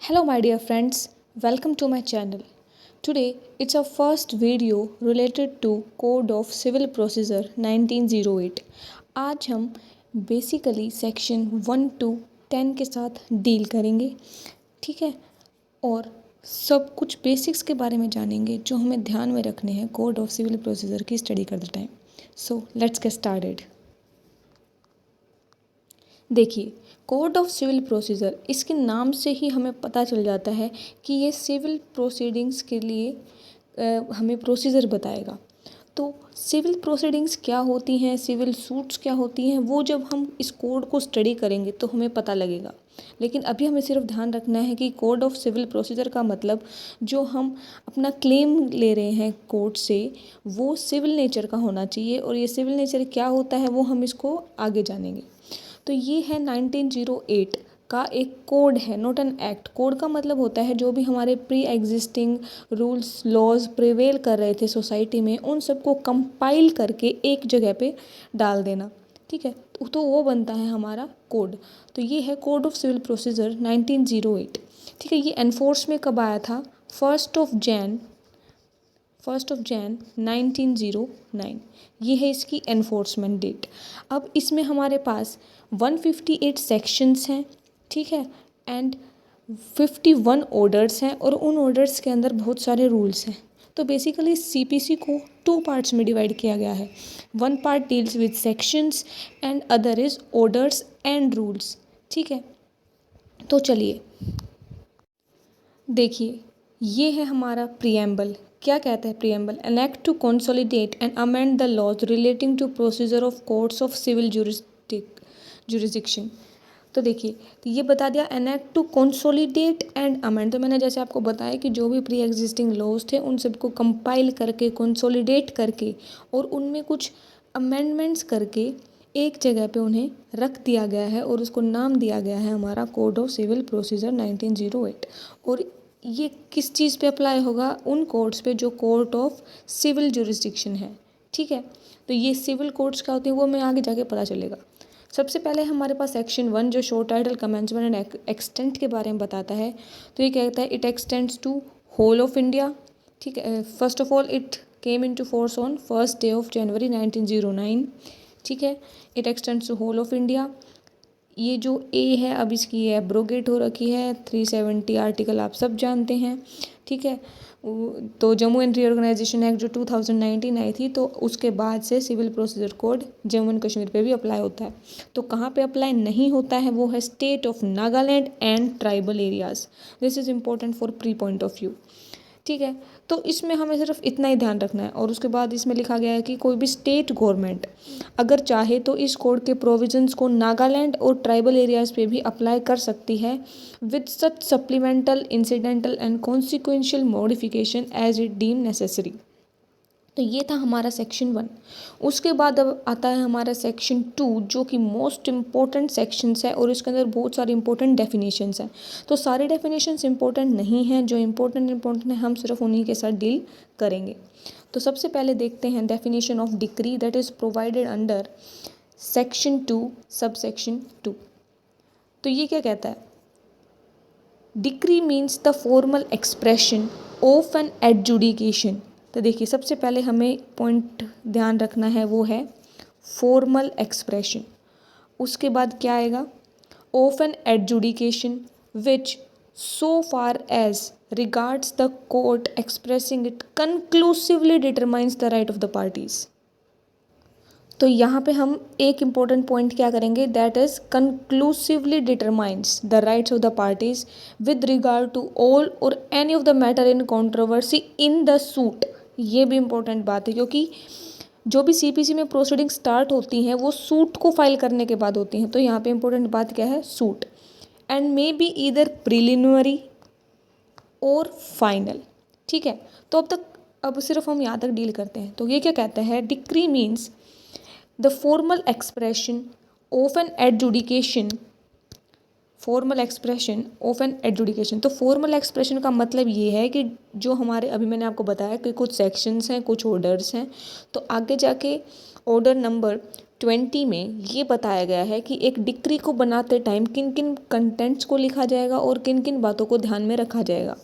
Hello, my dear friends. Welcome to my channel. Today, it's our first video related to Code of Civil Procedure 1908. आज हम basically section 1 to 10 के साथ deal करेंगे, ठीक है। और सब कुछ बेसिक्स के बारे में जानेंगे जो हमें ध्यान में रखने हैं कोड ऑफ सिविल प्रोसीजर की स्टडी करते time. So let's get started. देखिए, कोड ऑफ सिविल प्रोसीजर, इसके नाम से ही हमें पता चल जाता है कि ये सिविल प्रोसीडिंग्स के लिए हमें प्रोसीजर बताएगा। तो सिविल प्रोसीडिंग्स क्या होती हैं, सिविल सूट्स क्या होती हैं, वो जब हम इस कोड को स्टडी करेंगे तो हमें पता लगेगा। लेकिन अभी हमें सिर्फ ध्यान रखना है कि कोड ऑफ सिविल प्रोसीजर का मतलब जो हम अपना क्लेम ले रहे हैं कोर्ट से, वो सिविल नेचर का होना चाहिए। और ये सिविल नेचर क्या होता है वो हम इसको आगे जानेंगे। तो ये है 1908 का एक कोड है, नॉट एन एक्ट। कोड का मतलब होता है जो भी हमारे pre existing rules laws prevail कर रहे थे सोसाइटी में, उन सबको कंपाइल करके एक जगह पे डाल देना, ठीक है। तो वो बनता है हमारा कोड। तो ये है कोड ऑफ सिविल प्रोसीजर 1908, ठीक है। ये एनफोर्स में कब आया था? 1 जनवरी 1909। ये है इसकी एनफोर्समेंट डेट। अब इसमें हमारे पास 158 सेक्शंस हैं, ठीक है, एंड 51 ऑर्डर्स हैं, और उन ऑर्डर्स के अंदर बहुत सारे रूल्स हैं। तो बेसिकली सीपीसी को 2 पार्ट्स में डिवाइड किया गया है। 1 part deals with sections and other is orders and rules, ठीक है। तो चलिए देखिए, ये है हमारा प्रीएम्बल। क्या कहता है preamble? An act to consolidate and amend the laws relating to procedure of courts of civil jurisdiction. तो देखिए, तो ये बता दिया an act to consolidate and amend. तो मैंने जैसे आपको बताया कि जो भी प्री एग्जिस्टिंग लॉज थे उन सबको कंपाइल करके, कंसोलिडेट करके और उनमें कुछ अमेंडमेंट्स करके एक जगह पे उन्हें रख दिया गया है और उसको नाम दिया गया है हमारा कोड ऑफ सिविल प्रोसीजर 1908। और ये किस चीज़ पे अप्लाई होगा? उन कोर्ट्स पे जो कोर्ट ऑफ सिविल जुरिस्डिक्शन है, ठीक है। तो ये सिविल कोर्ट्स क्या होती हैं वो हमें आगे जाके पता चलेगा। सबसे पहले हमारे पास सेक्शन 1 जो short title commencement and extent के बारे में बताता है। तो ये कहता है it extends to whole of India, ठीक है। First of all it came into force on 1 January 1909, ठीक है। It extends to whole of India. ये जो ए है अब इसकी ये एब्रोगेट हो रखी है, 370 आर्टिकल आप सब जानते हैं, ठीक है। तो जम्मू एंड रीऑर्गेनाइजेशन एक्ट जो 2019 आई थी, तो उसके बाद से civil procedure code Jammu and Kashmir पे भी अप्लाई होता है। तो कहाँ पे अप्लाई नहीं होता है वो है state of Nagaland and tribal areas. This is important for pre point of view, ठीक है। तो इसमें हमें सिर्फ इतना ही ध्यान रखना है। और उसके बाद इसमें लिखा गया है कि कोई भी स्टेट गवर्नमेंट अगर चाहे तो इस कोड के प्रोविजंस को नागालैंड और ट्राइबल एरियाज़ पे भी अप्लाई कर सकती है with such supplemental incidental and consequential modification as it deem necessary. तो ये था हमारा सेक्शन 1। उसके बाद अब आता है हमारा सेक्शन 2 जो कि मोस्ट इम्पोर्टेंट सेक्शंस है और इसके अंदर बहुत सारे इंपॉर्टेंट डेफिनेशंस हैं। तो सारे डेफिनेशंस इंपॉर्टेंट नहीं हैं, जो इंपॉर्टेंट है हम सिर्फ उन्हीं के साथ डील करेंगे। तो सबसे पहले देखते हैं definition of decree that is provided under section 2 sub section 2। तो ये क्या कहता है? Decree means the formal expression of an adjudication. तो देखिए, सबसे पहले हमें पॉइंट ध्यान रखना है वो है फॉर्मल एक्सप्रेशन। उसके बाद क्या आएगा? Of an adjudication which so far as regards the court expressing it conclusively determines the right of the parties. तो यहाँ पे हम एक इम्पॉर्टेंट पॉइंट क्या करेंगे? That is conclusively determines the rights of the parties with regard to all or any of the matter in controversy in the suit. ये भी important बात है क्योंकि जो भी सीपीसी में प्रोसीडिंग स्टार्ट होती हैं वो सूट को फाइल करने के बाद होती हैं। तो यहाँ पे इम्पोर्टेंट बात क्या है? Suit. And may be either preliminary और फाइनल, ठीक है। तो अब सिर्फ हम यहाँ तक डील करते हैं। तो ये क्या कहता है? Decree means the formal expression of an adjudication. Formal expression of an adjudication. तो फॉर्मल एक्सप्रेशन का मतलब ये है कि जो हमारे अभी मैंने आपको बताया कि कुछ सेक्शंस हैं, कुछ ऑर्डर्स हैं। तो आगे जाके ऑर्डर नंबर 20 में ये बताया गया है कि एक डिक्री को बनाते टाइम किन किन कंटेंट्स को लिखा जाएगा और किन किन बातों को ध्यान में रखा जाएगा।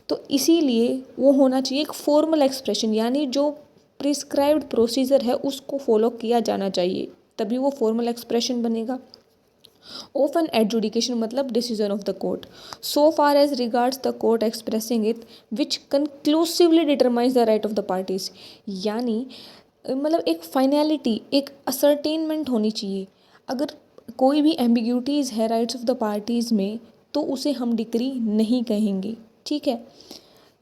तो इसीलिए वो होना चाहिए एक फॉर्मल एक्सप्रेशन, यानी जो प्रिस्क्राइब्ड प्रोसीजर है उसको फॉलो किया जाना चाहिए, तभी वो फॉर्मल एक्सप्रेशन बनेगा। ऑफ एन एडजुडिकेशन मतलब decision of the court so far as regards the court expressing it which conclusively determines the right of the parties, यानी मतलब एक फाइनैलिटी, एक असर्टेनमेंट होनी चाहिए। अगर कोई भी एम्बिग्यूटीज़ है राइट्स ऑफ द पार्टीज़ में तो उसे हम डिक्री नहीं कहेंगे, ठीक है।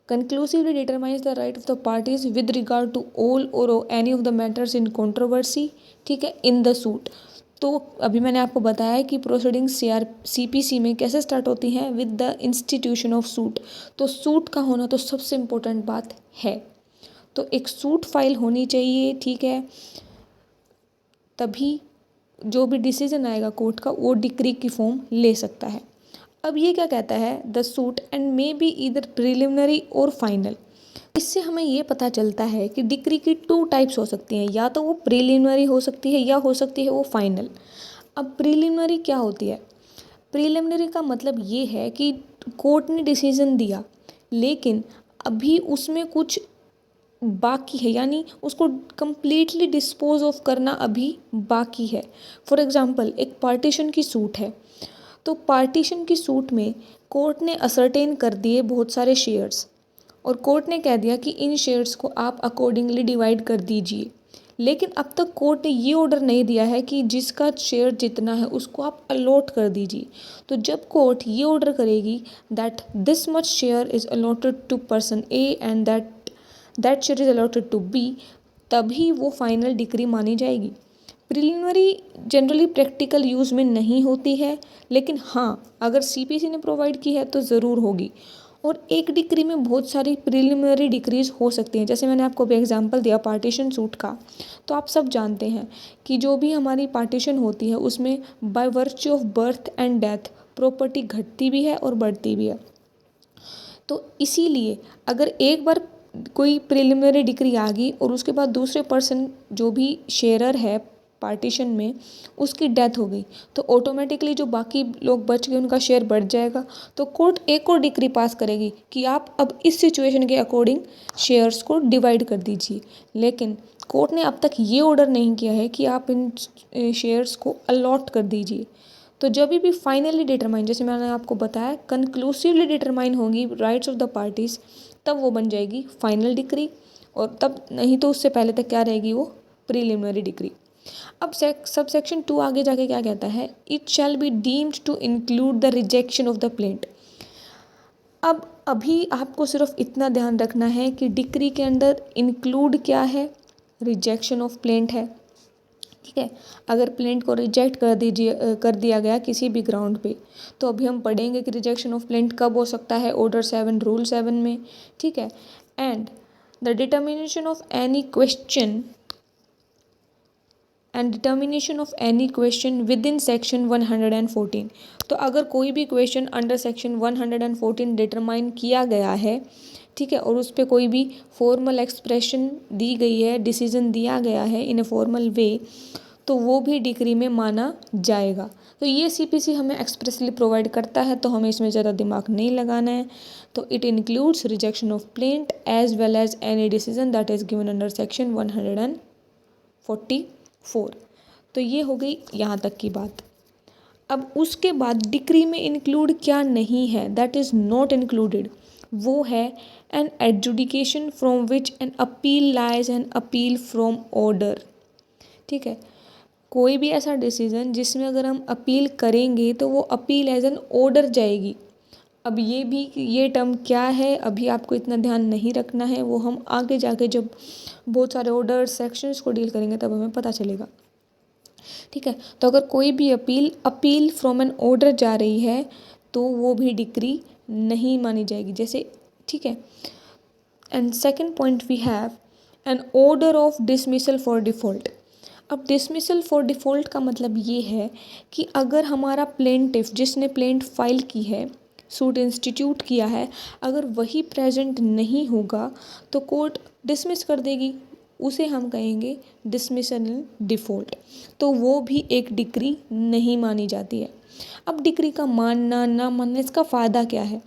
Conclusively determines the right of the parties with regard to all or any of the matters in controversy, ठीक है, इन द सूट। तो अभी मैंने आपको बताया कि प्रोसीडिंग CPC में कैसे स्टार्ट होती हैं, with the institution of suit. तो सूट का होना तो सबसे इम्पोर्टेंट बात है। तो एक सूट फाइल होनी चाहिए, ठीक है, तभी जो भी डिसीजन आएगा कोर्ट का वो डिक्री की फॉर्म ले सकता है। अब ये क्या कहता है, the suit and may be either preliminary और फाइनल। इससे हमें ये पता चलता है कि डिक्री की 2 टाइप्स हो सकती हैं, या तो वो प्रिलिमिनरी हो सकती है या हो सकती है वो फाइनल। अब प्रिलिमिनरी क्या होती है? प्रिलिमिनरी का मतलब ये है कि कोर्ट ने डिसीजन दिया लेकिन अभी उसमें कुछ बाकी है, यानी उसको कंप्लीटली डिस्पोज ऑफ करना अभी बाकी है। फॉर एग्जांपल एक पार्टीशन की सूट है, तो पार्टीशन की सूट में कोर्ट ने असर्टेन कर दिए बहुत सारे शेयर्स और कोर्ट ने कह दिया कि इन शेयर्स को आप अकॉर्डिंगली डिवाइड कर दीजिए, लेकिन अब तक कोर्ट ने ये ऑर्डर नहीं दिया है कि जिसका शेयर जितना है उसको आप अलॉट कर दीजिए। तो जब कोर्ट ये ऑर्डर करेगी that this much share is allotted to person A and that share is allotted to B, तभी वो फाइनल डिक्री मानी जाएगी। प्रिलिमिनरी जनरली प्रैक्टिकल यूज़ में नहीं होती है, लेकिन हाँ अगर CPC ने प्रोवाइड की है तो ज़रूर होगी। और एक डिक्री में बहुत सारी प्रिलिमिनरी डिक्रीज हो सकती हैं, जैसे मैंने आपको भी एग्जांपल दिया पार्टीशन सूट का। तो आप सब जानते हैं कि जो भी हमारी पार्टीशन होती है उसमें by virtue of birth and death property घटती भी है और बढ़ती भी है। तो इसीलिए अगर एक बार कोई प्रिलिमिनरी डिक्री आ गई और उसके बाद दूसरे पर्सन जो भी शेयरर है पार्टीशन में उसकी डेथ हो गई, तो ऑटोमेटिकली जो बाकी लोग बच गए उनका शेयर बढ़ जाएगा। तो कोर्ट एक और डिक्री पास करेगी कि आप अब इस सिचुएशन के अकॉर्डिंग शेयर्स को डिवाइड कर दीजिए, लेकिन कोर्ट ने अब तक ये ऑर्डर नहीं किया है कि आप इन शेयर्स को अलॉट कर दीजिए। तो जब भी फाइनली डिटरमाइन, जैसे मैंने आपको बताया कंक्लूसिवली डिटरमाइन होंगी राइट्स ऑफ द पार्टीज़, तब वो बन जाएगी फाइनल डिक्री, और तब नहीं तो उससे पहले तक क्या रहेगी, वो प्रिलिमिनरी डिक्री। अब सब सेक्शन 2 आगे जाके क्या कहता है, it shall be deemed to include the rejection of the plaint. अब अभी आपको सिर्फ इतना ध्यान रखना है कि डिक्री के अंदर इंक्लूड क्या है, रिजेक्शन ऑफ प्लेंट है, ठीक है। अगर प्लेंट को रिजेक्ट कर दिया गया किसी भी ग्राउंड पे, तो अभी हम पढ़ेंगे कि रिजेक्शन ऑफ प्लेंट कब हो सकता है, ऑर्डर 7 रूल 7 में, ठीक है। And the determination of any question with in section 114। तो अगर कोई भी क्वेश्चन अंडर सेक्शन 114 डिटरमाइन किया गया है, ठीक है, और उस पर कोई भी फॉर्मल एक्सप्रेशन दी गई है, डिसीजन दिया गया है इन ए फॉर्मल वे, तो वो भी डिक्री में माना जाएगा। तो ये CPC हमें एक्सप्रेसली प्रोवाइड करता है, तो हमें इसमें ज़्यादा दिमाग नहीं लगाना है। तो it includes rejection of plaint as well as any decision that is given under section 144। तो ये हो गई यहाँ तक की बात। अब उसके बाद डिक्री में इंक्लूड क्या नहीं है, दैट इज़ नॉट इंक्लूडेड, वो है an adjudication from which an appeal lies an appeal from order, ठीक है। कोई भी ऐसा डिसीजन जिसमें अगर हम अपील करेंगे तो वो अपील एज एन ऑर्डर जाएगी। अब ये टर्म क्या है अभी आपको इतना ध्यान नहीं रखना है, वो हम आगे जाके जब बहुत सारे ऑर्डर सेक्शंस को डील करेंगे तब हमें पता चलेगा, ठीक है। तो अगर कोई भी अपील फ्रॉम एन ऑर्डर जा रही है तो वो भी डिक्री नहीं मानी जाएगी, जैसे, ठीक है। And second point we have an order of dismissal for default. अब डिसमिसल फॉर डिफ़ॉल्ट का मतलब ये है कि अगर हमारा प्लेंटिफ जिसने प्लेंट फाइल की है, सूट इंस्टीट्यूट किया है, अगर वही प्रेजेंट नहीं होगा तो कोर्ट डिसमिस कर देगी उसे हम कहेंगे डिसमिसल इन डिफ़ॉल्ट। तो वो भी एक डिक्री नहीं मानी जाती है। अब डिक्री का मानना ना मानना, इसका फ़ायदा क्या है?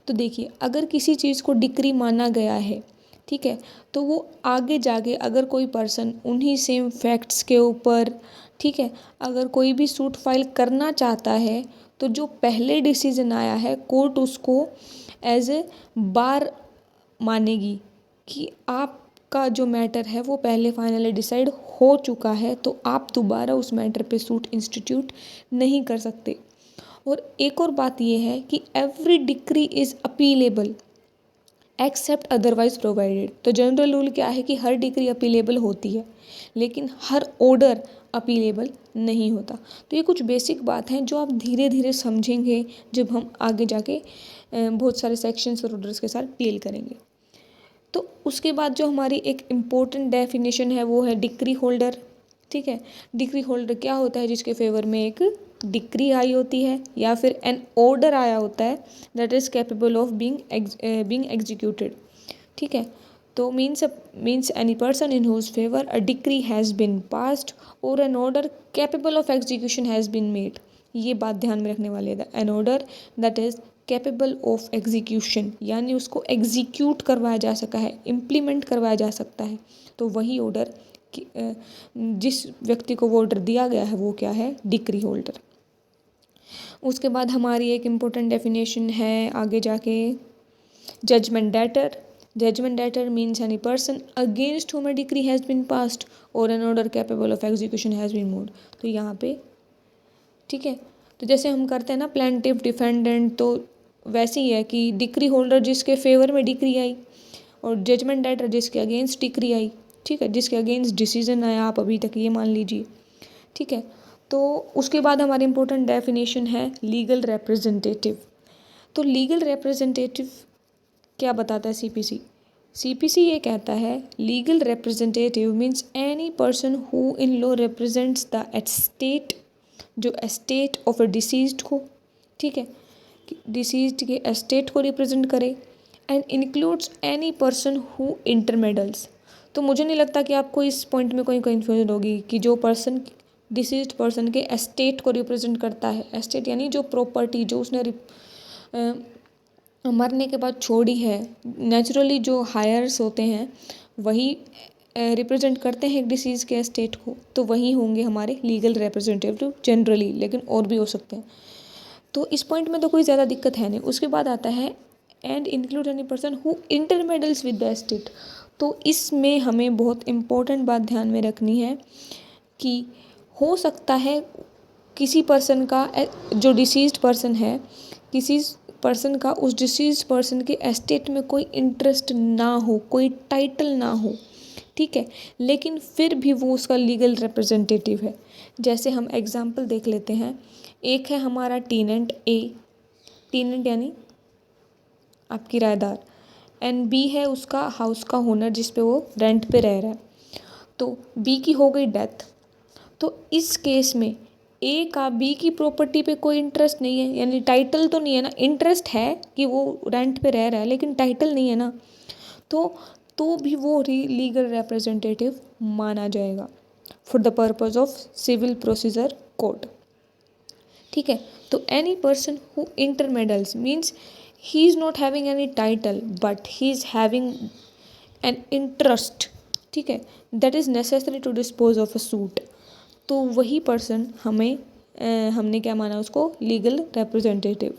तो देखिए, अगर किसी चीज़ को डिक्री माना गया है, ठीक है, तो वो आगे जाके अगर कोई पर्सन उन्हीं सेम फैक्ट्स के ऊपर, ठीक है, अगर कोई भी सूट फाइल करना चाहता है, तो जो पहले डिसीजन आया है कोर्ट उसको एज ए बार मानेगी कि आपका जो मैटर है वो पहले फाइनली डिसाइड हो चुका है, तो आप दोबारा उस मैटर पे सूट इंस्टीट्यूट नहीं कर सकते। और एक और बात ये है कि every decree is appealable except otherwise provided. तो जनरल रूल क्या है कि हर डिक्री अपीलेबल होती है, लेकिन हर ऑर्डर अपीलेबल नहीं होता। तो ये कुछ बेसिक बात हैं जो आप धीरे धीरे समझेंगे जब हम आगे जाके बहुत सारे सेक्शंस और ऑर्डर्स के साथ डील करेंगे। तो उसके बाद जो हमारी एक इम्पोर्टेंट डेफिनेशन है वो है डिक्री होल्डर। ठीक है, डिक्री होल्डर क्या होता है? जिसके फेवर में एक डिक्री आई होती है या फिर एन ऑर्डर आया होता है that is capable of being executed. ठीक है, तो means any person in whose favour a decree has been passed or an order capable of execution has been made. ये बात ध्यान में रखने वाली है। An order that is capable of execution, यानी उसको एग्जीक्यूट करवाया जा सका है, इम्प्लीमेंट करवाया जा सकता है, तो वही ऑर्डर जिस व्यक्ति को वो ऑर्डर दिया गया है वो क्या है? Decree holder. उसके बाद हमारी एक इम्पोर्टेंट डेफिनेशन है आगे जाके judgment debtor. Judgment debtor means any person against whom a decree has been passed or an order capable of execution has been moved। तो यहाँ पे ठीक है, तो जैसे हम करते हैं ना प्लेंटिफ डिफेंडेंट, तो वैसे ही है कि डिक्री होल्डर जिसके फेवर में डिक्री आई और जजमेंट डेटर जिसके अगेंस्ट डिक्री आई, ठीक है, जिसके अगेंस्ट डिसीजन आया, आप अभी तक ये मान लीजिए। ठीक है, तो उसके बाद हमारी इम्पोर्टेंट डेफिनेशन है लीगल रिप्रेजेंटेटिव। तो लीगल रिप्रेजेंटेटिव क्या बताता है सीपीसी? सीपीसी ये कहता है legal representative means any person who in law represents the estate, जो एस्टेट ऑफ अ डिसीज्ड को, ठीक है, डिसीज्ड के एस्टेट को रिप्रेजेंट करे, and includes any person who intermeddles. तो मुझे नहीं लगता कि आपको इस पॉइंट में कोई कन्फ्यूजन होगी कि जो पर्सन डिसीज्ड पर्सन के एस्टेट को रिप्रेजेंट करता है, एस्टेट यानी जो प्रॉपर्टी जो उसने मरने के बाद छोड़ी है, नेचुरली जो हायर्स होते हैं वही रिप्रेजेंट करते हैं एक डिसीज़ के एस्टेट को, तो वही होंगे हमारे लीगल रिप्रेजेंटेटिव जनरली, लेकिन और भी हो सकते हैं। तो इस पॉइंट में तो कोई ज़्यादा दिक्कत है नहीं। उसके बाद आता है and include any person who intermeddles with the estate. तो इसमें हमें बहुत इम्पोर्टेंट बात ध्यान में रखनी है कि हो सकता है किसी पर्सन का जो डिसीज्ड पर्सन है, किसी पर्सन का उस डिसीज्ड पर्सन के एस्टेट में कोई इंटरेस्ट ना हो, कोई टाइटल ना हो, ठीक है, लेकिन फिर भी वो उसका लीगल रिप्रेजेंटेटिव है। जैसे हम एग्जांपल देख लेते हैं, एक है हमारा टेनेंट ए, टेनेंट यानी आपकी किराएदार, एंड बी है उसका हाउस का ओनर जिस पे वो रेंट पे रह रहा है। तो बी की हो गई डेथ, तो इस केस में ए का बी की प्रॉपर्टी पे कोई इंटरेस्ट नहीं है, यानी टाइटल तो नहीं है ना, इंटरेस्ट है कि वो रेंट पे रह रहा है लेकिन टाइटल नहीं है ना, तो भी वो लीगल रिप्रेजेंटेटिव माना जाएगा for the purpose of civil procedure code. ठीक है, तो any person who intermeddles means he is not having any title but he is having an interest, ठीक है, that is necessary to dispose of a suit. तो वही person हमने क्या माना उसको? Legal representative.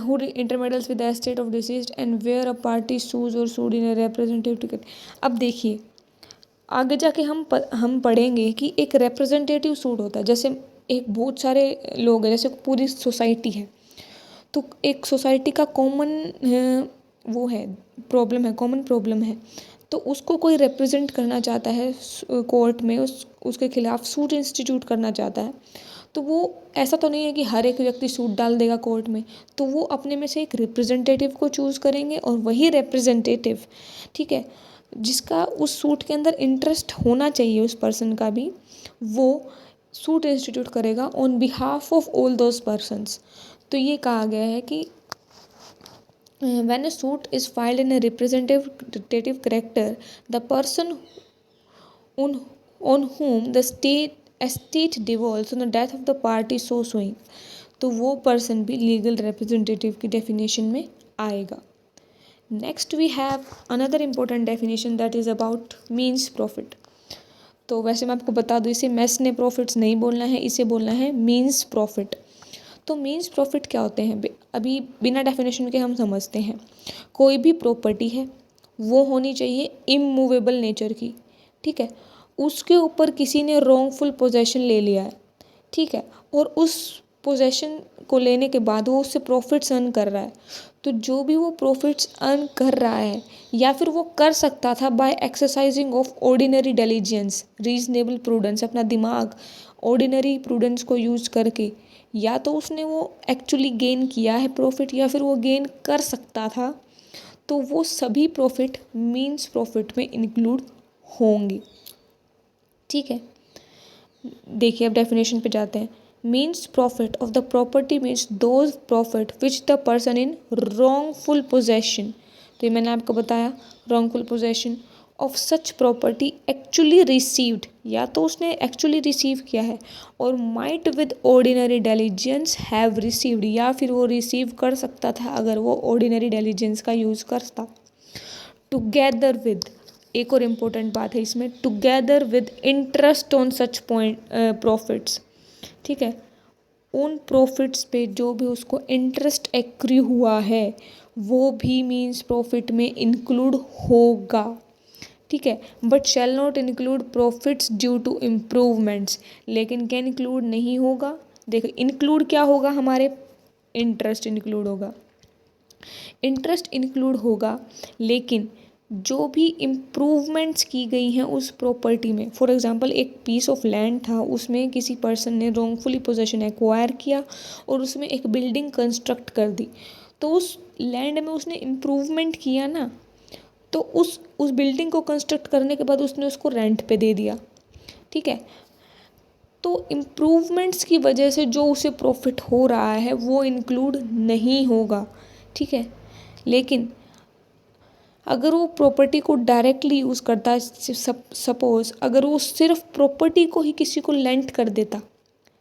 Who intermeddles with the estate of deceased and where a party sues or sued in a representative ticket. अब देखिए आगे जाके हम पढ़ेंगे कि एक रिप्रेजेंटेटिव सूट होता है, जैसे एक बहुत सारे लोग हैं, जैसे पूरी सोसाइटी है, तो एक सोसाइटी का कॉमन वो है प्रॉब्लम है, कॉमन प्रॉब्लम है, तो उसको कोई रिप्रेजेंट करना चाहता है कोर्ट में, उसके खिलाफ सूट इंस्टीट्यूट करना चाहता है, तो वो ऐसा तो नहीं है कि हर एक व्यक्ति सूट डाल देगा कोर्ट में, तो वो अपने में से एक रिप्रेजेंटेटिव को चूज़ करेंगे और वही रिप्रेजेंटेटिव, ठीक है, जिसका उस सूट के अंदर इंटरेस्ट होना चाहिए उस पर्सन का भी, वो सूट इंस्टीट्यूट करेगा on behalf of all those persons. तो ये कहा गया है कि when a suit is filed in a representative character, the person on, on whom the state estate devolves on the death of the party so suing, तो वो person भी legal representative की डेफिनेशन में आएगा. Next we have another important definition that is about mesne profit. तो वैसे मैं आपको बता दूँ, इसे मैस ने प्रॉफिट्स नहीं बोलना है, इसे बोलना है मीन्स प्रॉफिट. तो मीन्स प्रॉफिट क्या होते हैं, अभी बिना डेफिनेशन के हम समझते हैं. कोई भी प्रॉपर्टी है वो होनी चाहिए इमूवेबल नेचर की, ठीक है. उसके ऊपर किसी ने रॉन्गफुल पोजेशन ले लिया है, ठीक है, और उस पोजेशन को लेने के बाद वो उससे प्रॉफिट्स अर्न कर रहा है. तो जो भी वो प्रॉफिट्स अर्न कर रहा है या फिर वो कर सकता था by exercising of ordinary diligence, reasonable prudence, अपना दिमाग ऑर्डिनरी प्रूडेंस को यूज करके, या तो उसने वो एक्चुअली गेन किया है प्रॉफिट या फिर वो गेन कर सकता था, तो वो सभी प्रॉफिट मीन्स प्रॉफिट में इंक्लूड होंगे. ठीक है, देखिए अब डेफिनेशन पे जाते हैं. Means profit of the property means those profit which the person in wrongful possession, तो ये मैंने आपको बताया, wrongful possession of such property actually received, या तो उसने एक्चुअली रिसीव किया है, और might with ordinary diligence have received, या फिर वो रिसीव कर सकता था अगर वो ऑर्डिनरी डेलीजेंस का यूज़ करता. टुगेदर विद, एक और इम्पोर्टेंट बात है इसमें, together with interest on such point profits, ठीक है, उन प्रॉफिट्स पे जो भी उसको इंटरेस्ट एक्री हुआ है वो भी मीन्स प्रॉफिट में इंक्लूड होगा. ठीक है, but shall not include profits due to improvements, लेकिन क्या इंक्लूड नहीं होगा. देखो इंक्लूड क्या होगा, हमारे इंटरेस्ट इंक्लूड होगा, इंटरेस्ट इंक्लूड होगा, लेकिन जो भी इम्प्रूवमेंट्स की गई हैं उस प्रॉपर्टी में, फॉर एग्जांपल एक पीस ऑफ लैंड था, उसमें किसी पर्सन ने रॉन्गफुली पोजेशन एक्वायर किया और उसमें एक बिल्डिंग कंस्ट्रक्ट कर दी, तो उस लैंड में उसने इम्प्रूवमेंट किया ना, तो उस बिल्डिंग को कंस्ट्रक्ट करने के बाद उसने उसको रेंट पे दे दिया. ठीक है, तो इम्प्रूवमेंट्स की वजह से जो उसे प्रॉफिट हो रहा है वो इंक्लूड नहीं होगा. ठीक है, लेकिन अगर वो प्रॉपर्टी को डायरेक्टली यूज़ करता है, सपोज़ अगर वो सिर्फ प्रॉपर्टी को ही किसी को लेंट कर देता,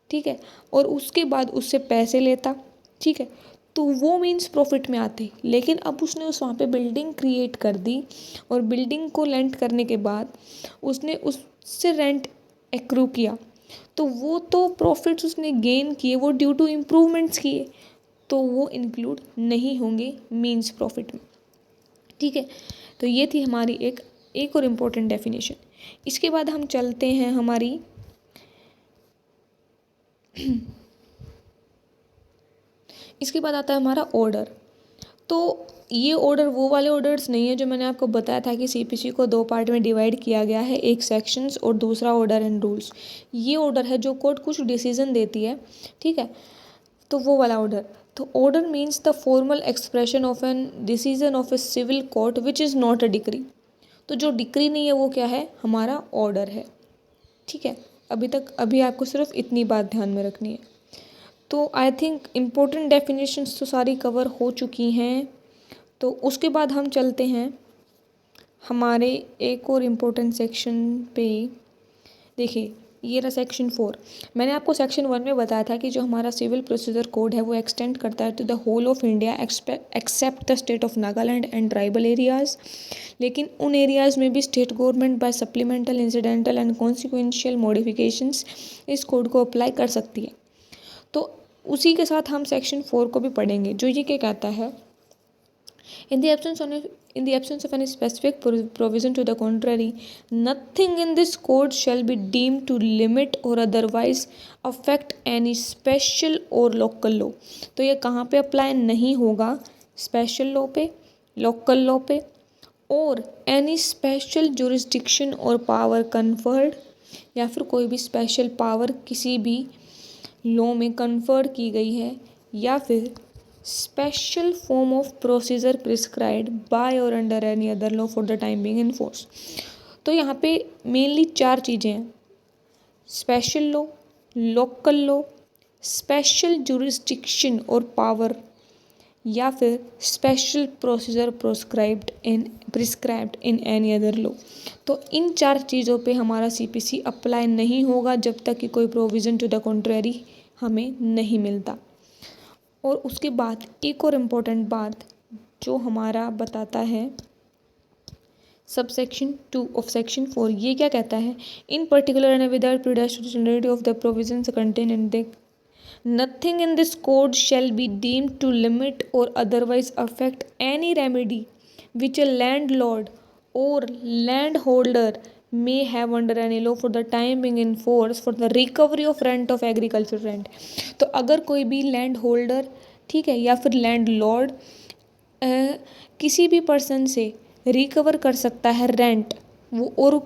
ठीक है, और उसके बाद उससे पैसे लेता, ठीक है, तो वो मीन्स प्रॉफिट में आते. लेकिन अब उसने उस वहाँ पे बिल्डिंग क्रिएट कर दी और बिल्डिंग को लेंट करने के बाद उसने उससे रेंट एक्रू किया, तो वो तो प्रॉफिट्स उसने गेन किए वो ड्यू टू इम्प्रूवमेंट्स किए, तो वो इंक्लूड नहीं होंगे मीन्स प्रॉफिट में. ठीक है, तो ये थी हमारी एक और इम्पोर्टेंट डेफिनेशन. इसके बाद हम चलते हैं हमारी इसके बाद आता है हमारा ऑर्डर. तो ये ऑर्डर वो वाले ऑर्डर्स नहीं है जो मैंने आपको बताया था कि सीपीसी को 2 पार्ट में डिवाइड किया गया है, एक सेक्शंस और दूसरा ऑर्डर एंड रूल्स. ये ऑर्डर है जो कोर्ट कुछ डिसीजन देती है, ठीक है, तो वो वाला ऑर्डर. तो order means the formal expression of an decision of a civil court which is not a decree. तो जो डिक्री नहीं है वो क्या है, हमारा ऑर्डर है. ठीक है, अभी आपको सिर्फ इतनी बात ध्यान में रखनी है. तो आई थिंक इम्पोर्टेंट डेफिनेशंस तो सारी कवर हो चुकी हैं. तो उसके बाद हम चलते हैं हमारे एक और इम्पोर्टेंट सेक्शन पे. देखिए ये रहा सेक्शन 4. मैंने आपको सेक्शन 1 में बताया था कि जो हमारा सिविल प्रोसीजर कोड है वो एक्सटेंड करता है to the whole of India except the state of Nagaland and tribal areas. लेकिन उन एरियाज़ में भी state government by supplemental, incidental and consequential modifications इस कोड को अप्लाई कर सकती है. तो उसी के साथ हम सेक्शन 4 को भी पढ़ेंगे, जो ये क्या कहता है. In the absence of any specific provision to the contrary, nothing in this code shall be deemed to limit or otherwise affect any special or local law. तो ये कहाँ पे अप्लाई नहीं होगा, स्पेशल लॉ पे, लोकल लॉ पे, और any special jurisdiction और पावर कन्फर्ड, या फिर कोई भी स्पेशल पावर किसी भी लॉ में कन्फर्ड की गई है, या फिर special form of procedure prescribed by और under any other law for the time being in force. तो यहाँ पे मेनली 4 चीज़ें हैं, special law, local law, special jurisdiction और पावर, या फिर special procedure prescribed in any other law. तो इन 4 चीज़ों पे हमारा सीपीसी अप्लाई नहीं होगा जब तक कि कोई प्रोविज़न टू द कॉन्ट्रेरी हमें नहीं मिलता। और उसके बाद एक और इम्पोर्टेंट बात जो हमारा बताता है सबसेक्शन 2 ऑफ सेक्शन 4, ये क्या कहता है, in particular and without predestination of the provisions contain in the nothing in this code shall be deemed to limit or otherwise affect any remedy which a landlord or landholder may have under any law for the time being in force for the recovery of rent of agricultural rent। तो अगर कोई भी land holder, ठीक है, या फिर land Lord किसी भी पर्सन से रिकवर कर सकता है रेंट, वो और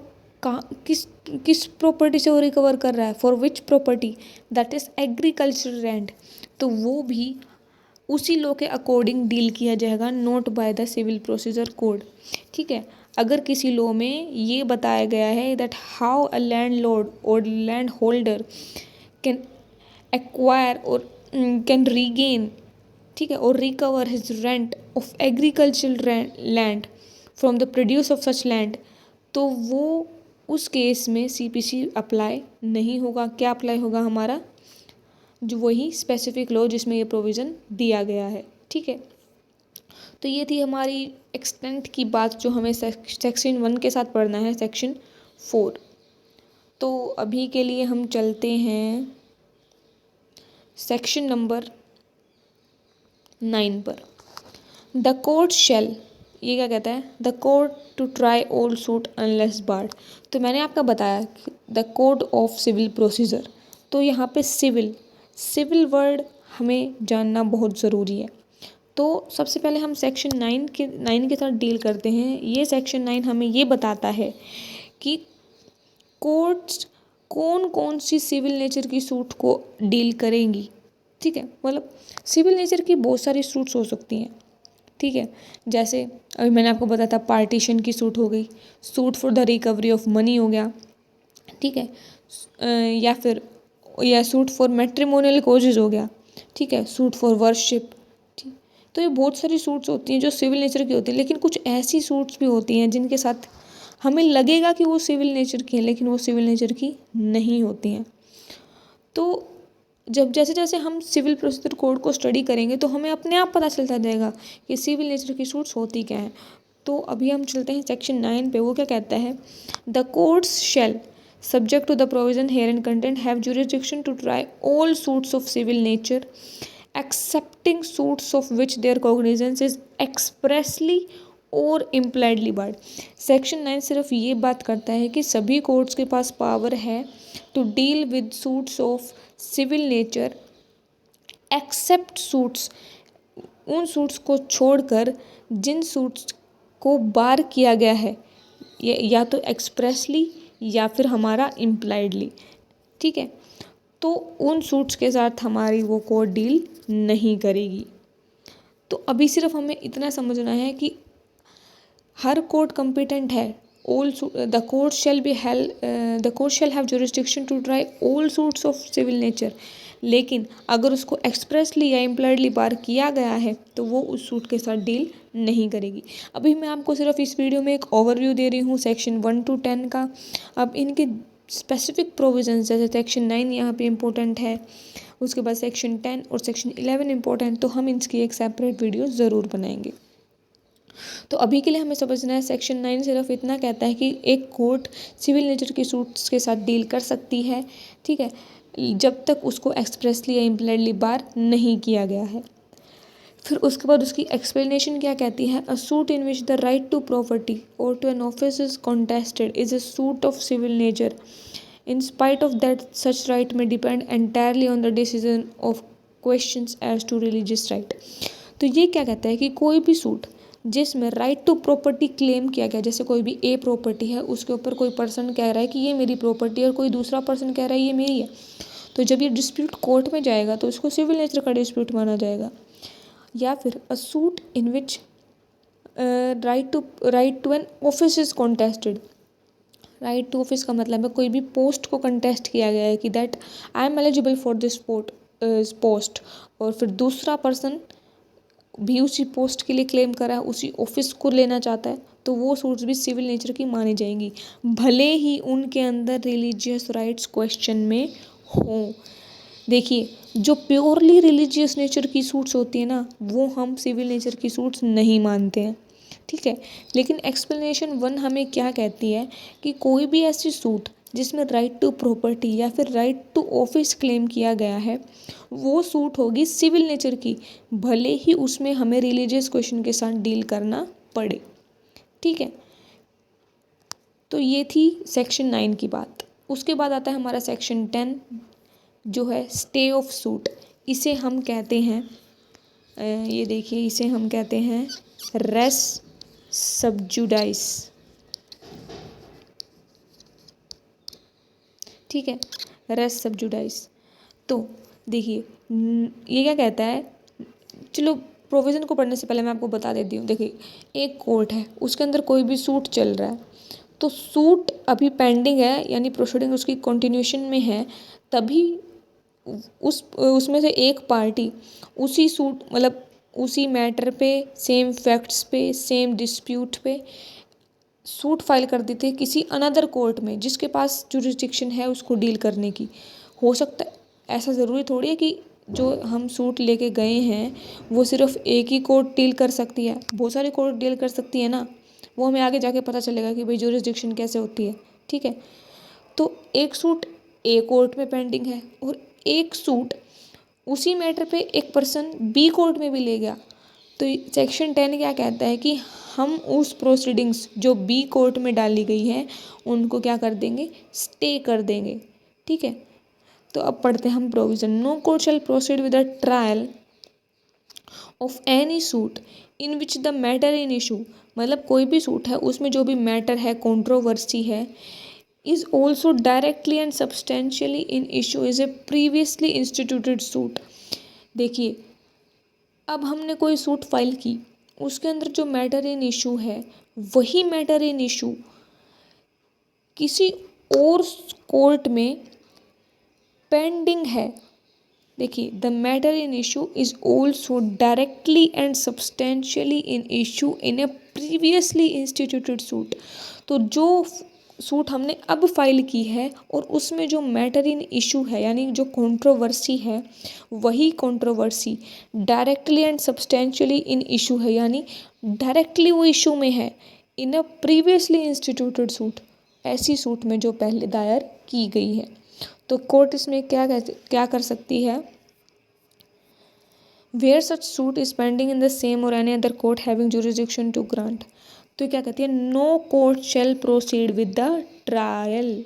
किस किस प्रॉपर्टी से वो रिकवर कर रहा है, for which property, that is agriculture rent, तो वो भी उसी लॉ के अकॉर्डिंग डील किया जाएगा, not by the civil procedure code. ठीक है, अगर किसी लॉ में ये बताया गया है that how a land Lord और लैंड होल्डर कैन एक्वायर और कैन रीगेन, ठीक है, और recover his rent of agricultural land from the produce of such land, तो वो उस केस में सीपीसी अप्लाई नहीं होगा। क्या अप्लाई होगा हमारा, जो वही स्पेसिफिक लॉ जिसमें ये प्रोविज़न दिया गया है। ठीक है, तो ये थी हमारी एक्सटेंट की बात जो हमें सेक्शन 1 के साथ पढ़ना है, सेक्शन 4। तो अभी के लिए हम चलते हैं सेक्शन नंबर 9 पर। द कोर्ट शेल, ये क्या कहता है, the court to try all suit unless barred. तो मैंने आपका बताया कि the code of civil procedure, तो यहाँ पे सिविल वर्ड हमें जानना बहुत ज़रूरी है। तो सबसे पहले हम सेक्शन 9 के साथ डील करते हैं। ये सेक्शन 9 हमें ये बताता है कि कोर्ट्स कौन कौन सी सिविल नेचर की सूट को डील करेंगी। ठीक है, मतलब सिविल नेचर की बहुत सारी सूट्स हो सकती हैं। ठीक है, जैसे अभी मैंने आपको बताया था पार्टीशन की सूट हो गई, suit for the recovery of money हो गया, ठीक है, या सूट फॉर मैट्रिमोनियल कॉजेज हो गया, ठीक है, सूट फॉर वर्शिप। ठीक, तो ये बहुत सारी सूट्स होती हैं जो सिविल नेचर की होती हैं, लेकिन कुछ ऐसी सूट्स भी होती हैं जिनके साथ हमें लगेगा कि वो सिविल नेचर की हैं लेकिन वो सिविल नेचर की नहीं होती हैं। तो जब जैसे जैसे हम सिविल प्रोसीजर कोड को स्टडी करेंगे तो हमें अपने आप पता चलता जाएगा कि सिविल नेचर की सूट्स होती क्या हैं। तो अभी हम चलते हैं सेक्शन 9 पे। वो क्या कहता है, the courts shall subject to the provision herein contained have jurisdiction to try all suits of civil nature excepting suits of which their cognizance is expressly और इम्प्लाइडली बार्ड। सेक्शन 9 सिर्फ ये बात करता है कि सभी कोर्ट्स के पास पावर है to deal with suits of civil nature except suits, उन सूट्स को छोड़कर जिन सूट्स को बार किया गया है, या तो एक्सप्रेसली या फिर हमारा इम्प्लाइडली। ठीक है, तो उन सूट्स के साथ हमारी वो कोर्ट डील नहीं करेगी। तो अभी सिर्फ हमें इतना समझना है कि हर कोर्ट कॉम्पिटेंट है, the court shall have jurisdiction to try all suits of civil nature, लेकिन अगर उसको एक्सप्रेसली या इम्प्लाइडली बार किया गया है तो वो उस सूट के साथ डील नहीं करेगी। अभी मैं आपको सिर्फ इस वीडियो में एक ओवरव्यू दे रही हूँ सेक्शन 1 to 10 का। अब इनके स्पेसिफिक प्रोविजंस जैसे सेक्शन 9 यहाँ पे इम्पोर्टेंट है, उसके बाद सेक्शन 10 और सेक्शन 11 इम्पोर्टेंट, तो हम इसकी एक सेपरेट वीडियो ज़रूर बनाएंगे। तो अभी के लिए हमें समझना है सेक्शन 9 सिर्फ इतना कहता है कि एक कोर्ट सिविल नेचर की सूट्स के साथ डील कर सकती है, ठीक है, जब तक उसको एक्सप्रेसली या इम्प्लाइडली बार नहीं किया गया है। फिर उसके बाद उसकी एक्सप्लेनेशन क्या कहती है, a suit in which the right to property और to an office is contested is a suit of civil nature in spite of that such right may depend entirely on the decision of questions as to religious right. तो ये क्या कहता है कि कोई भी suit जिसमें राइट टू प्रॉपर्टी क्लेम किया गया, जैसे कोई भी ए प्रॉपर्टी है उसके ऊपर कोई पर्सन कह रहा है कि ये मेरी प्रॉपर्टी है और कोई दूसरा पर्सन कह रहा है ये मेरी है, तो जब ये डिस्प्यूट कोर्ट में जाएगा तो इसको सिविल नेचर का डिस्प्यूट माना जाएगा। या फिर a suit in which right to an office is contested. Right to office का मतलब है कोई भी पोस्ट को कंटेस्ट किया गया है कि that I am eligible for this post, और फिर दूसरा पर्सन भी उसी पोस्ट के लिए क्लेम करा है, उसी ऑफिस को लेना चाहता है, तो वो सूट्स भी सिविल नेचर की मानी जाएंगी, भले ही उनके अंदर रिलीजियस राइट्स क्वेश्चन में हों। देखिए, जो प्योरली रिलीजियस नेचर की सूट्स होती है ना, वो हम सिविल नेचर की सूट्स नहीं मानते हैं, ठीक है। लेकिन एक्सप्लेनेशन 1 हमें क्या कहती है कि कोई भी ऐसी सूट जिसमें राइट टू प्रॉपर्टी या फिर राइट टू ऑफिस क्लेम किया गया है, वो सूट होगी सिविल नेचर की, भले ही उसमें हमें रिलीजियस क्वेश्चन के साथ डील करना पड़े, ठीक है। तो ये थी सेक्शन 9 की बात। उसके बाद आता है हमारा सेक्शन 10 जो है स्टे ऑफ सूट। इसे हम कहते हैं ये देखिए, इसे हम कहते हैं रेस सबजुडाइस, ठीक है, रेस सबजुडाइस। तो देखिए ये क्या कहता है, चलो प्रोविज़न को पढ़ने से पहले मैं आपको बता देती हूँ। देखिए, एक कोर्ट है, उसके अंदर कोई भी सूट चल रहा है, तो सूट अभी पेंडिंग है, यानी प्रोसीडिंग उसकी कंटिन्यूशन में है, तभी उसमें से एक पार्टी उसी सूट मतलब उसी मैटर पे, सेम फैक्ट्स पे, सेम डिस्प्यूट पे सूट फाइल कर देते हैं किसी अनदर कोर्ट में जिसके पास जुरिस्डिक्शन है उसको डील करने की। हो सकता है, ऐसा ज़रूरी थोड़ी है कि जो हम सूट लेके गए हैं वो सिर्फ एक ही कोर्ट डील कर सकती है, बहुत सारी कोर्ट डील कर सकती है ना। वो हमें आगे जाके पता चलेगा कि भाई जुरिस्डिक्शन कैसे होती है, ठीक है। तो एक सूट ए कोर्ट में पेंडिंग है और एक सूट उसी मैटर पे एक पर्सन बी कोर्ट में भी ले गया, तो सेक्शन 10 क्या कहता है कि हम उस प्रोसीडिंग्स जो बी कोर्ट में डाली गई हैं उनको क्या कर देंगे, स्टे कर देंगे, ठीक है। तो अब पढ़ते हैं हम provision. No court shall proceed with the trial of any suit in which the matter in issue, मतलब कोई भी सूट है उसमें जो भी मैटर है, कंट्रोवर्सी है, is also directly and substantially in issue is a previously instituted suit। देखिए, अब हमने कोई सूट फाइल की, उसके अंदर जो मैटर इन इशू है वही मैटर इन इशू किसी और कोर्ट में पेंडिंग है। देखिए, the matter in issue is also directly and substantially in issue in A previously instituted suit. तो जो सूट हमने अब फाइल की है और उसमें जो मैटर इन इशू है यानी जो कंट्रोवर्सी है, वही controversy directly and substantially in issue है, यानी डायरेक्टली वो इशू में है इन अ प्रीवियसली इंस्टीट्यूटेड सूट, ऐसी सूट में जो पहले दायर की गई है। तो कोर्ट इसमें क्या कर सकती है, where such suit is pending in the same और any other court having jurisdiction to grant. तो क्या कहती है, no court shall proceed with the trial.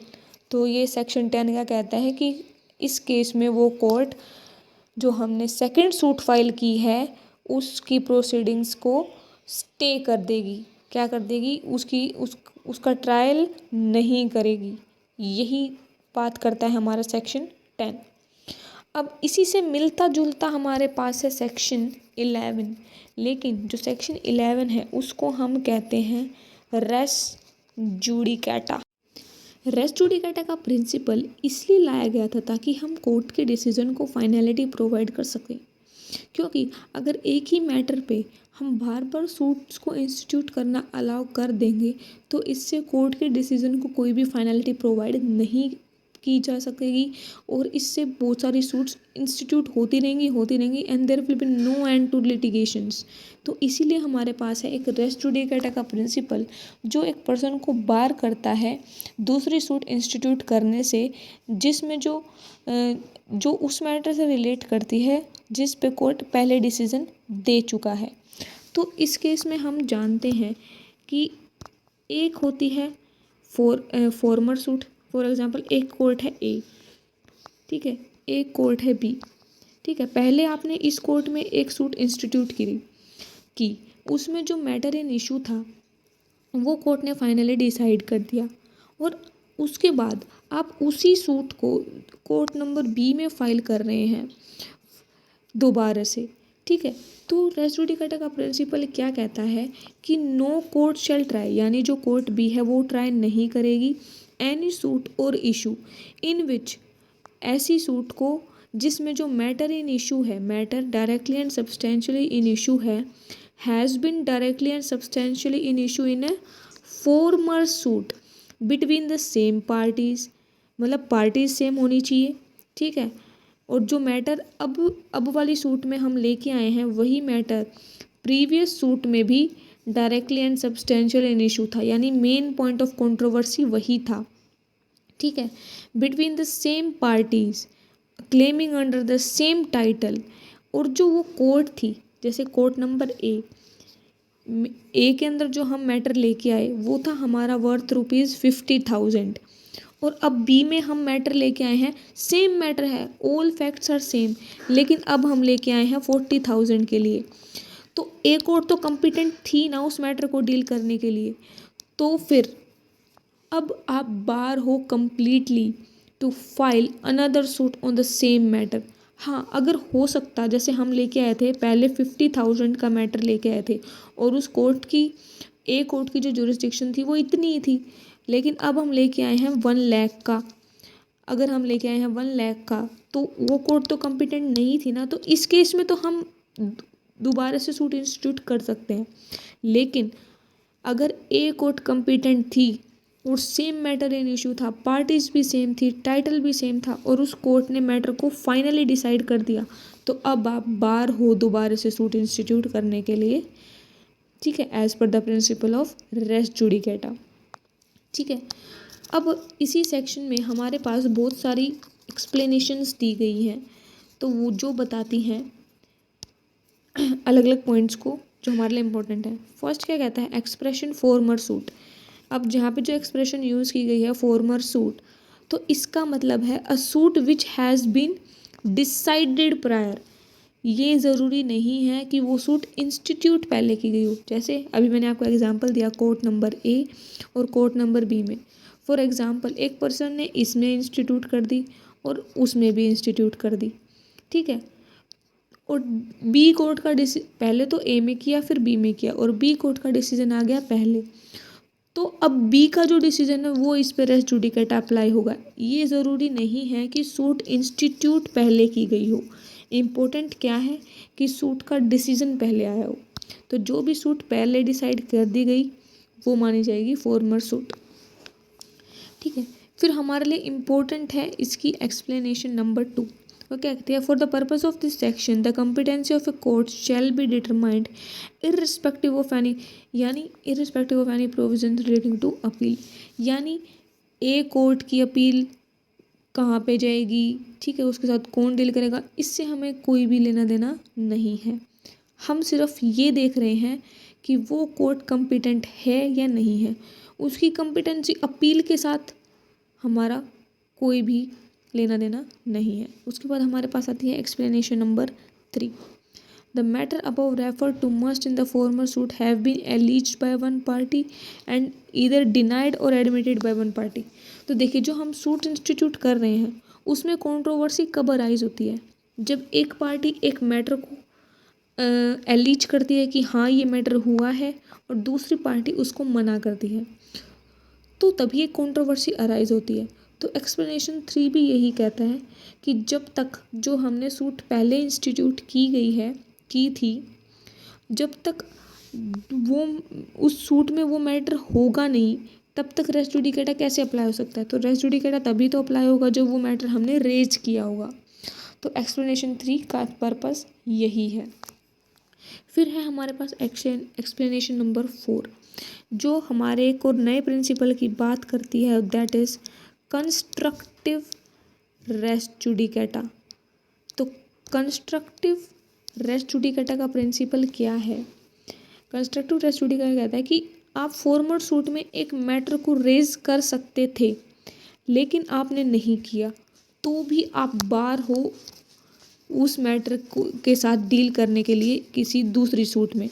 तो ये सेक्शन 10 क्या कहता है कि इस केस में वो कोर्ट जो हमने सेकंड सूट फाइल की है उसकी प्रोसीडिंग्स को स्टे कर देगी, क्या कर देगी, उसका ट्रायल नहीं करेगी। यही बात करता है हमारा सेक्शन 10। अब इसी से मिलता जुलता हमारे पास है सेक्शन 11, लेकिन जो सेक्शन 11 है उसको हम कहते हैं रेस जुडिकाटा। रेस जुडिकाटा का प्रिंसिपल इसलिए लाया गया था ताकि हम कोर्ट के डिसीजन को फाइनलिटी प्रोवाइड कर सकें, क्योंकि अगर एक ही मैटर पे हम बार बार सूट्स को इंस्टीट्यूट करना अलाउ कर देंगे तो इससे कोर्ट के डिसीजन को कोई भी फाइनलिटी प्रोवाइड नहीं की जा सकेगी और इससे बहुत सारी सूट्स इंस्टीट्यूट होती रहेंगी and there will be no end to litigations. तो इसीलिए हमारे पास है एक रेस जुडिकाटा का प्रिंसिपल जो एक पर्सन को बार करता है दूसरी सूट इंस्टीट्यूट करने से जिसमें जो उस मैटर से रिलेट करती है जिस पे कोर्ट पहले डिसीजन दे चुका है। तो इस केस में हम जानते हैं कि एक होती है फॉर्मर सूट, फॉर एग्जांपल एक कोर्ट है ए, ठीक है, एक कोर्ट है बी, ठीक है। पहले आपने इस कोर्ट में एक सूट इंस्टीट्यूट की उसमें जो मैटर इन इशू था वो कोर्ट ने फाइनली डिसाइड कर दिया और उसके बाद आप उसी सूट को कोर्ट नंबर बी में फाइल कर रहे हैं दोबारा से, ठीक है। तो रेस जुडिकाटा का प्रिंसिपल क्या कहता है कि नो कोर्ट शैल ट्राई, यानी जो कोर्ट बी है वो ट्राई नहीं करेगी एनी सूट और इशू इन विच, ऐसी सूट को जिसमें जो मैटर इन इशू है, matter directly and substantially in issue है, has been directly and substantially in issue in a former suit between the same parties, मतलब पार्टीज सेम होनी चाहिए, ठीक है। और जो मैटर अब वाली सूट में हम लेके आए हैं वही मैटर प्रीवियस सूट में भी directly and substantial in issue था, यानी मेन पॉइंट ऑफ कंट्रोवर्सी वही था, ठीक है। Between the same parties claiming under the same title, और जो वो कोर्ट थी, जैसे कोर्ट नंबर ए के अंदर जो हम मैटर लेके आए वो था हमारा वर्थ ₹50,000, और अब बी में हम मैटर लेके आए हैं, सेम मैटर है, ऑल फैक्ट्स आर सेम, लेकिन अब हम लेके आए हैं 40,000 के लिए। तो ए कोर्ट तो कॉम्पिटेंट थी ना उस मैटर को डील करने के लिए, तो फिर अब आप बार हो completely to file another suit on the same matter. हाँ, अगर हो सकता, जैसे हम लेके आए थे पहले 50,000 का मैटर लेके आए थे, और उस कोर्ट की ए कोर्ट की जो जुरिस्डिक्शन थी वो इतनी ही थी, लेकिन अब हम लेके आए हैं 1 लाख का। अगर हम लेके आए हैं 1 लाख का तो वो कोर्ट तो कॉम्पिटेंट नहीं थी ना, तो इस केस में तो हम दोबारा से सूट इंस्टीट्यूट कर सकते हैं। लेकिन अगर ए कोर्ट कॉम्पिटेंट थी और सेम मैटर इन इशू था, पार्टीज भी सेम थी, टाइटल भी सेम था, और उस कोर्ट ने मैटर को फाइनली डिसाइड कर दिया, तो अब आप बार हो दोबारा से सूट इंस्टीट्यूट करने के लिए, ठीक है, as per the principle of res judicata, ठीक है। अब इसी सेक्शन में हमारे पास बहुत सारी एक्सप्लेनेशंस दी गई हैं, तो वो जो बताती हैं अलग अलग पॉइंट्स को जो हमारे लिए इम्पोर्टेंट है। फर्स्ट क्या कहता है, एक्सप्रेशन फॉर्मर सूट। अब जहाँ पे जो एक्सप्रेशन यूज़ की गई है फॉर्मर सूट, तो इसका मतलब है a suit which has been decided prior. ये ज़रूरी नहीं है कि वो सूट इंस्टीट्यूट पहले की गई हो, जैसे अभी मैंने आपको एग्जांपल दिया कोर्ट नंबर ए और कोर्ट नंबर बी में। फॉर एग्जांपल एक पर्सन ने इसमें इंस्टीट्यूट कर दी और उसमें भी इंस्टीट्यूट कर दी, ठीक है। और बी कोर्ट का पहले तो ए में किया फिर बी में किया, और बी कोर्ट का डिसीजन आ गया पहले, तो अब बी का जो डिसीजन है वो इस पर रेस जुडिकेटा अप्लाई होगा। ये ज़रूरी नहीं है कि सूट इंस्टीट्यूट पहले की गई हो, इम्पोर्टेंट क्या है कि सूट का डिसीजन पहले आया हो। तो जो भी सूट पहले डिसाइड कर दी गई वो मानी जाएगी फॉर्मर सूट, ठीक है। फिर हमारे लिए इम्पोर्टेंट है इसकी एक्सप्लेनेशन नंबर 2। वो क्या कहती है, for the purpose of this section the competency of a court shall be determined irrespective of any, यानी irrespective of any provision relating to appeal, यानी ए कोर्ट की अपील कहाँ पे जाएगी, ठीक है, उसके साथ कौन डील करेगा, इससे हमें कोई भी लेना देना नहीं है। हम सिर्फ ये देख रहे हैं कि वो कोर्ट कम्पिटेंट है या नहीं है, उसकी कम्पिटेंसी अपील के साथ हमारा कोई भी लेना देना नहीं है। उसके बाद हमारे पास आती है explanation number 3। The matter above refer to must in the former suit have been alleged by one party and either denied और एडमिटेड बाय वन पार्टी। तो देखिए, जो हम सूट इंस्टीट्यूट कर रहे हैं उसमें कंट्रोवर्सी कब अराइज होती है, जब एक पार्टी एक मैटर को एलिज करती है कि हाँ ये मैटर हुआ है, और दूसरी पार्टी उसको मना करती है, तो तभी एक कंट्रोवर्सी अराइज होती है। तो एक्सप्लेनेशन 3 भी यही कहता है कि जब तक जो हमने सूट पहले इंस्टीट्यूट की थी, जब तक वो उस सूट में वो मैटर होगा नहीं, तब तक रेस जुडिकेटा कैसे अप्लाई हो सकता है। तो रेस जुडिकेटा तभी तो अप्लाई होगा जब वो मैटर हमने रेज किया होगा। तो एक्सप्लेनेशन 3 का पर्पस यही है। फिर है हमारे पास एक्सप्लेनेशन नंबर 4, जो हमारे एक और नए प्रिंसिपल की बात करती है, that is constructive res judicata. तो कंस्ट्रक्टिव रेस जुडिकेटा का प्रिंसिपल क्या है, कंस्ट्रक्टिव रेस जुडिकेटा कहता है कि आप फॉर्मर सूट में एक मैटर को रेज कर सकते थे, लेकिन आपने नहीं किया, तो भी आप बार हो उस मैटर को के साथ डील करने के लिए किसी दूसरी सूट में,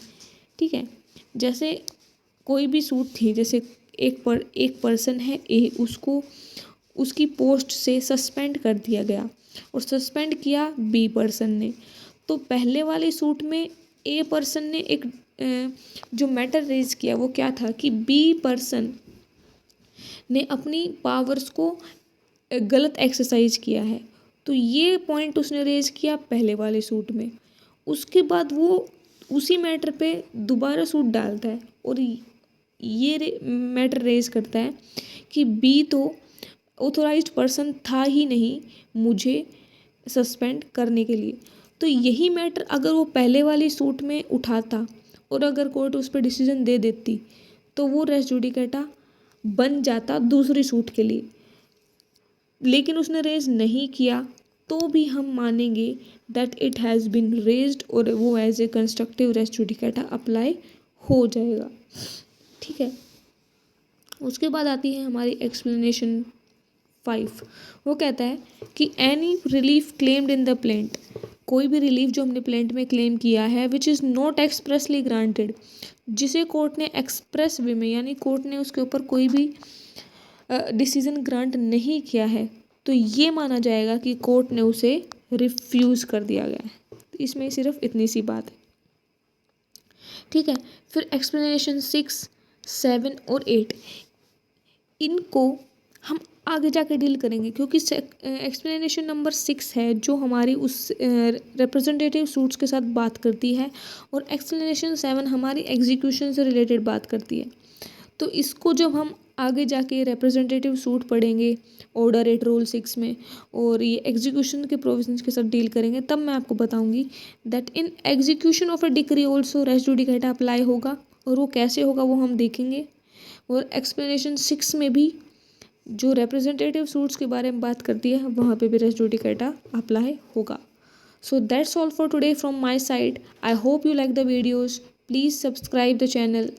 ठीक है। जैसे कोई भी सूट थी, जैसे एक पर्सन है ए, उसको उसकी पोस्ट से सस्पेंड कर दिया गया और सस्पेंड किया बी पर्सन ने। तो पहले वाले सूट में ए पर्सन ने एक जो मैटर रेज किया वो क्या था कि बी पर्सन ने अपनी पावर्स को गलत एक्सरसाइज किया है, तो ये पॉइंट उसने रेज किया पहले वाले सूट में। उसके बाद वो उसी मैटर पे दोबारा सूट डालता है और ये मैटर रेज करता है कि बी तो ऑथोराइज्ड पर्सन था ही नहीं मुझे सस्पेंड करने के लिए। तो यही मैटर अगर वो पहले वाली सूट में उठाता और अगर कोर्ट उस पर डिसीजन दे देती तो वो रेस जुडिकेटा बन जाता दूसरी सूट के लिए, लेकिन उसने रेज नहीं किया तो भी हम मानेंगे that it has been raised और वो as a constructive res judicata apply हो जाएगा। ठीक है, उसके बाद आती है हमारी एक्सप्लेनेशन 5। वो कहता है कि any relief claimed in the plaint, कोई भी रिलीफ जो हमने प्लेंट में क्लेम किया है विच इज़ नॉट एक्सप्रेसली ग्रांटेड, जिसे कोर्ट ने एक्सप्रेस वे में यानी कोर्ट ने उसके ऊपर कोई भी डिसीजन ग्रांट नहीं किया है, तो ये माना जाएगा कि कोर्ट ने उसे रिफ्यूज़ कर दिया गया है। तो इसमें सिर्फ इतनी सी बात है। ठीक है, फिर एक्सप्लेनेशन 6, 7 और 8 इनको हम आगे जाके डील करेंगे, क्योंकि एक्सप्लेनेशन नंबर 6 है जो हमारी उस रिप्रेजेंटेटिव सूट्स के साथ बात करती है और एक्सप्लेनेशन 7 हमारी एग्जीक्यूशन से रिलेटेड बात करती है। तो इसको जब हम आगे जाके रिप्रेजेंटेटिव सूट पढ़ेंगे ऑर्डर 8 रूल 6 में और ये एग्जीक्यूशन के प्रोविजंस के साथ डील करेंगे, तब मैं आपको बताऊंगी that in execution of a decree also res judicata apply होगा, और वो कैसे होगा वो हम देखेंगे। और एक्सप्लेनेशन 6 में भी जो रिप्रेजेंटेटिव सूट्स के बारे में बात करती है वहाँ पे भी रेस जुडिकेटा अप्लाई होगा। So that's all for today from my side. I hope you like the videos. Please subscribe the channel